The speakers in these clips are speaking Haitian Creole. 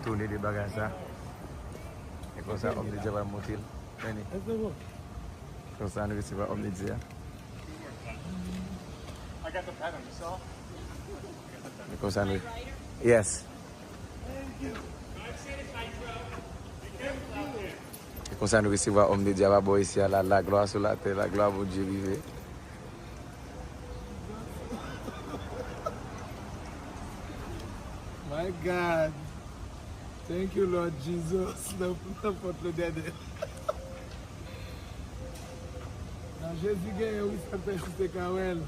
Tuni di bagasa. E cosa omnizia va motil? Veni. Cosa hanno che si va omnizia? I got the pattern, you saw? E cosa hanno? Yes. E cosa hanno che si va omnizia va boy sia la gloria sulla te, la gloria bugi vive. My God. Thank you, Lord Jesus. Não pode dele. Na Jesus ganhou isso até se cawel.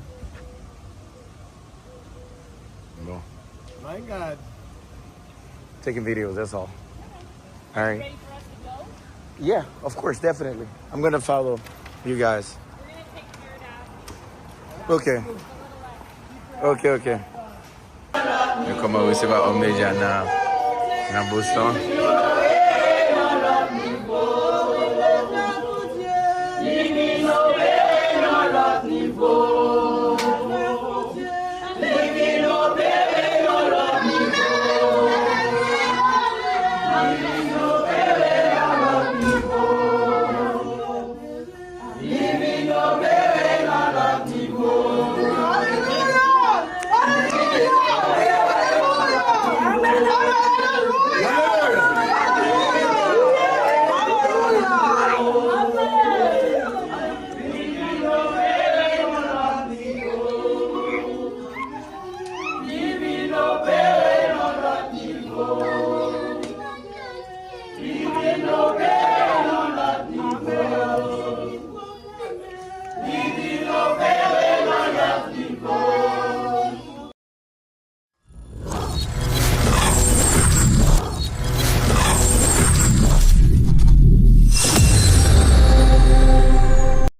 No. My God. Taking videos, that's all. All right. Ready for us to go? Yeah, of course, definitely. I'm gonna follow you guys. We're gonna take care of that. Okay. Okay, okay. Yo como we see about omnizia na Boston.